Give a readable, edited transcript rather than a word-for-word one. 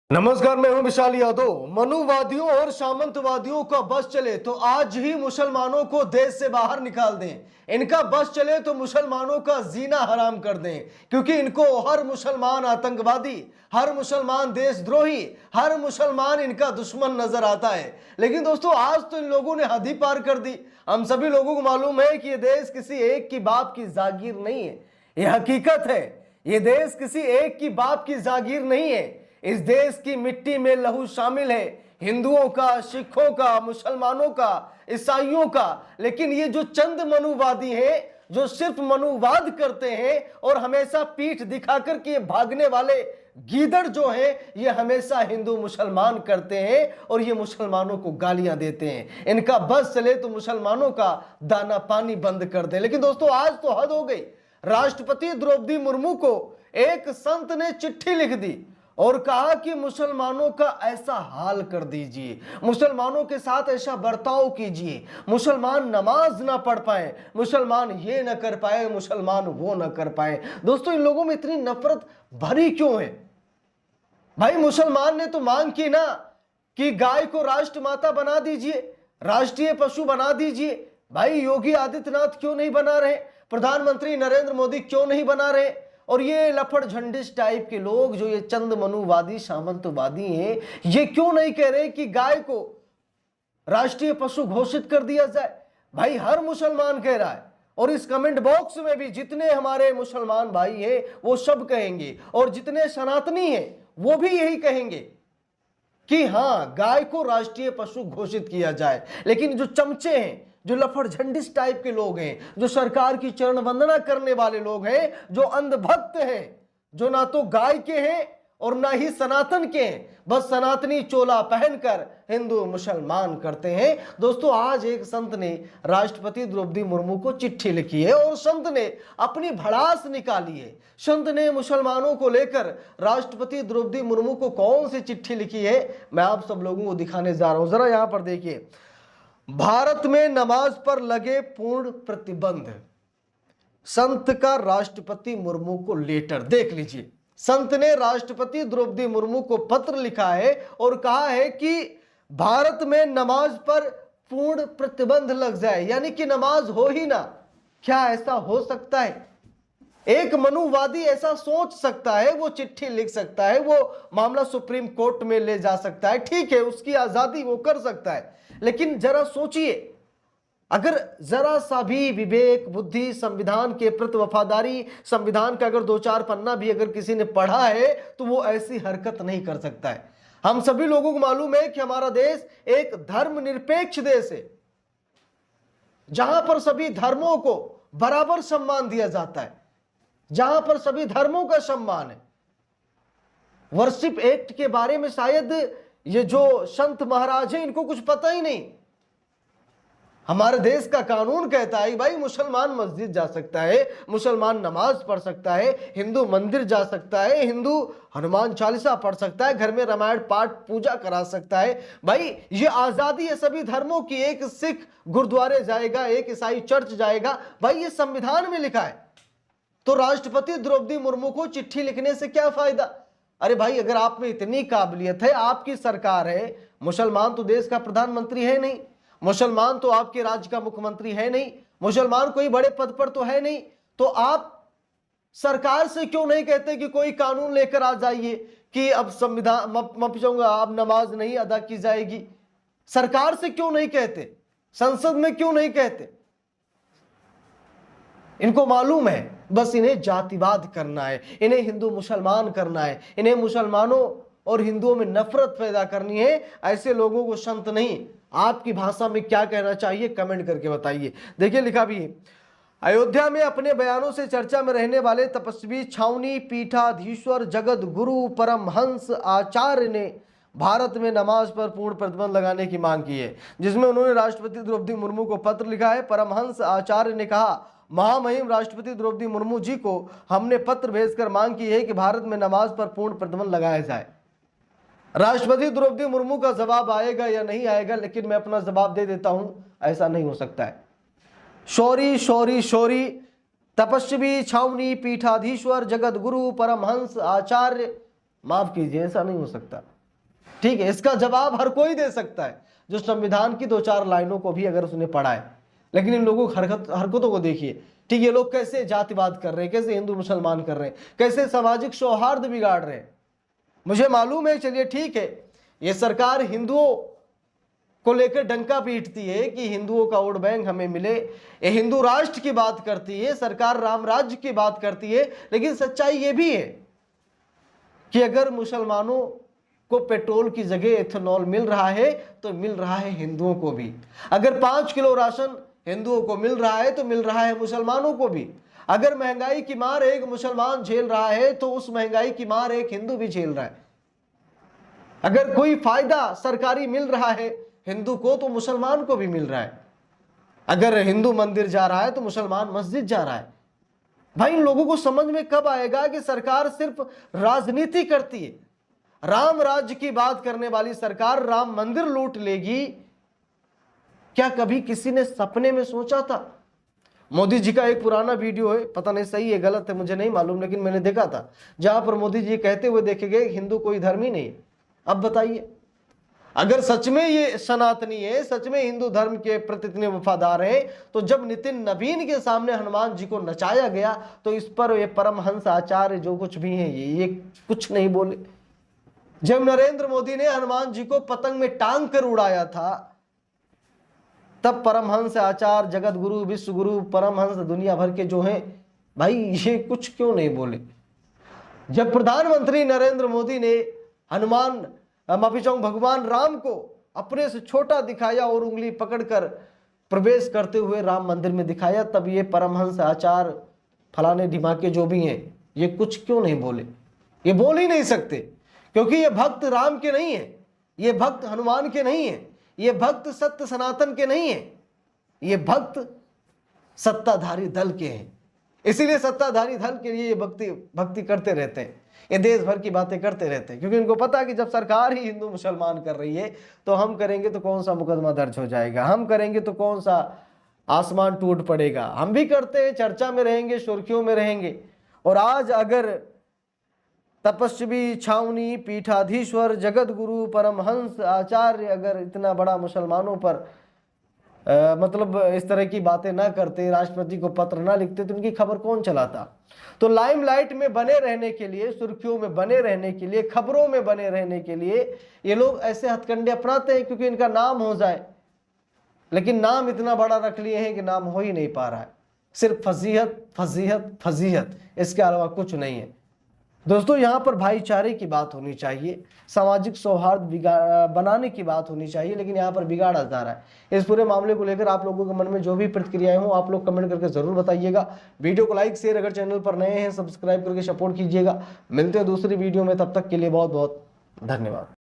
नमस्कार, मैं हूं विशाल यादव। मनुवादियों और सामंतवादियों का बस चले तो आज ही मुसलमानों को देश से बाहर निकाल दें। इनका बस चले तो मुसलमानों का जीना हराम कर दें, क्योंकि इनको हर मुसलमान आतंकवादी, हर मुसलमान देशद्रोही, हर मुसलमान इनका दुश्मन नजर आता है। लेकिन दोस्तों, आज तो इन लोगों ने हद ही पार कर दी। हम सभी लोगों को मालूम है कि यह देश किसी एक की बाप की जागीर नहीं है, यह हकीकत है। यह देश किसी एक की बाप की जागीर नहीं है। इस देश की मिट्टी में लहू शामिल है, हिंदुओं का, सिखों का, मुसलमानों का, ईसाइयों का। लेकिन ये जो चंद मनुवादी हैं, जो सिर्फ मनुवाद करते हैं और हमेशा पीठ दिखाकर के भागने वाले गीदड़ जो हैं, ये हमेशा हिंदू मुसलमान करते हैं और ये मुसलमानों को गालियां देते हैं। इनका बस चले तो मुसलमानों का दाना पानी बंद कर दे। लेकिन दोस्तों, आज तो हद हो गई। राष्ट्रपति द्रौपदी मुर्मू को एक संत ने चिट्ठी लिख दी और कहा कि मुसलमानों का ऐसा हाल कर दीजिए, मुसलमानों के साथ ऐसा बर्ताव कीजिए, मुसलमान नमाज ना पढ़ पाए, मुसलमान ये ना कर पाए, मुसलमान वो ना कर पाए। दोस्तों, इन लोगों में इतनी नफरत भरी क्यों है? भाई, मुसलमान ने तो मांग की ना कि गाय को राष्ट्रमाता बना दीजिए, राष्ट्रीय पशु बना दीजिए। भाई, योगी आदित्यनाथ क्यों नहीं बना रहे? प्रधानमंत्री नरेंद्र मोदी क्यों नहीं बना रहे? और ये लफड़ झंडिस टाइप के लोग, जो ये चंद मनुवादी सामंतवादी हैं, ये क्यों नहीं कह रहे कि गाय को राष्ट्रीय पशु घोषित कर दिया जाए? भाई, हर मुसलमान कह रहा है और इस कमेंट बॉक्स में भी जितने हमारे मुसलमान भाई हैं वो सब कहेंगे, और जितने सनातनी हैं वो भी यही कहेंगे कि हाँ, गाय को राष्ट्रीय पशु घोषित किया जाए। लेकिन जो चमचे हैं, जो लफड़ झंडिस टाइप के लोग हैं, जो सरकार की चरण वंदना करने वाले लोग हैं, जो अंधभक्त हैं, जो ना तो गाय के हैं और ना ही सनातन के हैं, बस सनातनी चोला पहनकर हिंदू मुसलमान करते हैं। दोस्तों, आज एक संत ने राष्ट्रपति द्रौपदी मुर्मू को चिट्ठी लिखी है और संत ने अपनी भड़ास निकाली है। संत ने मुसलमानों को लेकर राष्ट्रपति द्रौपदी मुर्मू को कौन सी चिट्ठी लिखी है, मैं आप सब लोगों को दिखाने जा रहा हूं। जरा यहां पर देखिए, भारत में नमाज पर लगे पूर्ण प्रतिबंध, संत का राष्ट्रपति मुर्मू को लेटर। देख लीजिए, संत ने राष्ट्रपति द्रौपदी मुर्मू को पत्र लिखा है और कहा है कि भारत में नमाज पर पूर्ण प्रतिबंध लग जाए, यानी कि नमाज हो ही ना। क्या ऐसा हो सकता है? एक मनुवादी ऐसा सोच सकता है, वो चिट्ठी लिख सकता है, वो मामला सुप्रीम कोर्ट में ले जा सकता है, ठीक है, उसकी आजादी, वो कर सकता है। लेकिन जरा सोचिए, अगर जरा सा भी विवेक, बुद्धि, संविधान के प्रति वफादारी, संविधान का अगर 2-4 पन्ना भी अगर किसी ने पढ़ा है तो वो ऐसी हरकत नहीं कर सकता है। हम सभी लोगों को मालूम है कि हमारा देश एक धर्मनिरपेक्ष देश है, जहां पर सभी धर्मों को बराबर सम्मान दिया जाता है, जहां पर सभी धर्मों का सम्मान है। वर्शिप एक्ट के बारे में शायद ये जो संत महाराज हैं, इनको कुछ पता ही नहीं। हमारे देश का कानून कहता है भाई, मुसलमान मस्जिद जा सकता है, मुसलमान नमाज पढ़ सकता है, हिंदू मंदिर जा सकता है, हिंदू हनुमान चालीसा पढ़ सकता है, घर में रामायण पाठ पूजा करा सकता है। भाई, ये आजादी है सभी धर्मों की। एक सिख गुरुद्वारे जाएगा, एक ईसाई चर्च जाएगा, भाई ये संविधान में लिखा है। तो राष्ट्रपति द्रौपदी मुर्मू को चिट्ठी लिखने से क्या फायदा? अरे भाई, अगर आप में इतनी काबिलियत है, आपकी सरकार है, मुसलमान तो देश का प्रधानमंत्री है नहीं, मुसलमान तो आपके राज्य का मुख्यमंत्री है नहीं, मुसलमान कोई बड़े पद पर तो है नहीं, तो आप सरकार से क्यों नहीं कहते कि कोई कानून लेकर आ जाइए कि अब संविधान अब नमाज नहीं अदा की जाएगी? सरकार से क्यों नहीं कहते? संसद में क्यों नहीं कहते? इनको मालूम है बस इन्हें जातिवाद करना है, इन्हें हिंदू मुसलमान करना है, इन्हें मुसलमानों और हिंदुओं में नफरत पैदा करनी है। ऐसे लोगों को संत नहीं, आपकी भाषा में क्या कहना चाहिए कमेंट करके बताइए। देखिए, लिखा भी है, अयोध्या में अपने बयानों से चर्चा में रहने वाले तपस्वी छावनी पीठाधीश्वर जगत गुरु परमहंस आचार्य ने भारत में नमाज पर पूर्ण प्रतिबंध लगाने की मांग की है, जिसमें उन्होंने राष्ट्रपति द्रौपदी मुर्मू को पत्र लिखा है। परमहंस आचार्य ने कहा, महामहिम राष्ट्रपति द्रौपदी मुर्मू जी को हमने पत्र भेजकर मांग की है कि भारत में नमाज पर पूर्ण प्रतिबंध लगाया जाए। राष्ट्रपति द्रौपदी मुर्मू का जवाब आएगा या नहीं आएगा, लेकिन मैं अपना जवाब दे देता हूं, ऐसा नहीं हो सकता है। शौरी शौरी शौरी तपस्वी छावनी पीठाधीश्वर जगत गुरु परमहंस आचार्य, माफ कीजिए, ऐसा नहीं हो सकता। ठीक है, इसका जवाब हर कोई दे सकता है जो संविधान की 2-4 लाइनों को भी अगर उसने पढ़ा है। लेकिन इन लोगों की हरकतों को देखिए, ठीक है, ये लोग कैसे जातिवाद कर रहे हैं, कैसे हिंदू मुसलमान कर रहे हैं, कैसे सामाजिक सौहार्द बिगाड़ रहे हैं। मुझे मालूम है, चलिए ठीक है, ये सरकार हिंदुओं को लेकर डंका पीटती है कि हिंदुओं का वोट बैंक हमें मिले, ये हिंदू राष्ट्र की बात करती है, सरकार राम राज्य की बात करती है, लेकिन सच्चाई ये भी है कि अगर मुसलमानों को पेट्रोल की जगह एथेनॉल मिल रहा है तो मिल रहा है हिंदुओं को भी। अगर 5 किलो राशन हिंदुओं को मिल रहा है तो मिल रहा है मुसलमानों को भी। अगर महंगाई की मार एक मुसलमान झेल रहा है तो उस महंगाई की मार एक हिंदू भी झेल रहा है। अगर कोई फायदा सरकारी मिल रहा है हिंदू को तो मुसलमान को भी मिल रहा है। अगर हिंदू मंदिर जा रहा है तो मुसलमान मस्जिद जा रहा है। भाई, इन लोगों को समझ में कब आएगा कि सरकार सिर्फ राजनीति करती है। राम राज्य की बात करने वाली सरकार राम मंदिर लूट लेगी, क्या कभी किसी ने सपने में सोचा था? मोदी जी का एक पुराना वीडियो है, पता नहीं सही है गलत है मुझे नहीं मालूम, लेकिन मैंने देखा था, जहां पर मोदी जी कहते हुए देखे गए हिंदू कोई धर्म ही नहीं है। अब बताइए, अगर सच में ये सनातनी है, सच में हिंदू धर्म के प्रति इतने वफादार हैं, तो जब नितिन नवीन के सामने हनुमान जी को नचाया गया तो इस पर ये परमहंस आचार्य जो कुछ भी हैं ये कुछ नहीं बोले। जब नरेंद्र मोदी ने हनुमान जी को पतंग में टांग कर उड़ाया था, तब परमहंस आचार्य, जगत गुरु, विश्व गुरु, परमहंस दुनिया भर के जो हैं, भाई ये कुछ क्यों नहीं बोले? जब प्रधानमंत्री नरेंद्र मोदी ने हनुमान, माफी चाहूं, भगवान राम को अपने से छोटा दिखाया और उंगली पकड़कर प्रवेश करते हुए राम मंदिर में दिखाया, तब ये परमहंस आचार्य फलाने ढिमाके जो भी हैं ये कुछ क्यों नहीं बोले? ये बोल ही नहीं सकते, क्योंकि ये भक्त राम के नहीं है, ये भक्त हनुमान के नहीं है, ये भक्त सत्य सनातन के नहीं है, ये भक्त सत्ताधारी दल के हैं। इसीलिए सत्ताधारी दल के लिए ये भक्ति करते रहते हैं, ये देश भर की बातें करते रहते हैं, क्योंकि इनको पता है कि जब सरकार ही हिंदू मुसलमान कर रही है तो हम करेंगे तो कौन सा मुकदमा दर्ज हो जाएगा, हम करेंगे तो कौन सा आसमान टूट पड़ेगा। हम भी करते हैं, चर्चा में रहेंगे, सुर्खियों में रहेंगे। और आज अगर तपस्वी, छावनी, पीठाधीश्वर, जगत गुरु, परमहंस आचार्य अगर इतना बड़ा मुसलमानों पर मतलब इस तरह की बातें ना करते, राष्ट्रपति को पत्र ना लिखते, तो उनकी खबर कौन चलाता? तो लाइमलाइट में बने रहने के लिए, सुर्खियों में बने रहने के लिए, खबरों में बने रहने के लिए ये लोग ऐसे हथकंडे अपनाते हैं, क्योंकि इनका नाम हो जाए। लेकिन नाम इतना बड़ा रख लिए हैं कि नाम हो ही नहीं पा रहा है, सिर्फ फजीहत फजीहत फजीहत, इसके अलावा कुछ नहीं है। दोस्तों, यहाँ पर भाईचारे की बात होनी चाहिए, सामाजिक सौहार्द बनाने की बात होनी चाहिए, लेकिन यहाँ पर बिगाड़ा जा रहा है। इस पूरे मामले को लेकर आप लोगों के मन में जो भी प्रतिक्रियाएं हो आप लोग कमेंट करके जरूर बताइएगा। वीडियो को लाइक शेयर, अगर चैनल पर नए हैं सब्सक्राइब करके सपोर्ट कीजिएगा। मिलते हैं दूसरी वीडियो में, तब तक के लिए बहुत बहुत धन्यवाद।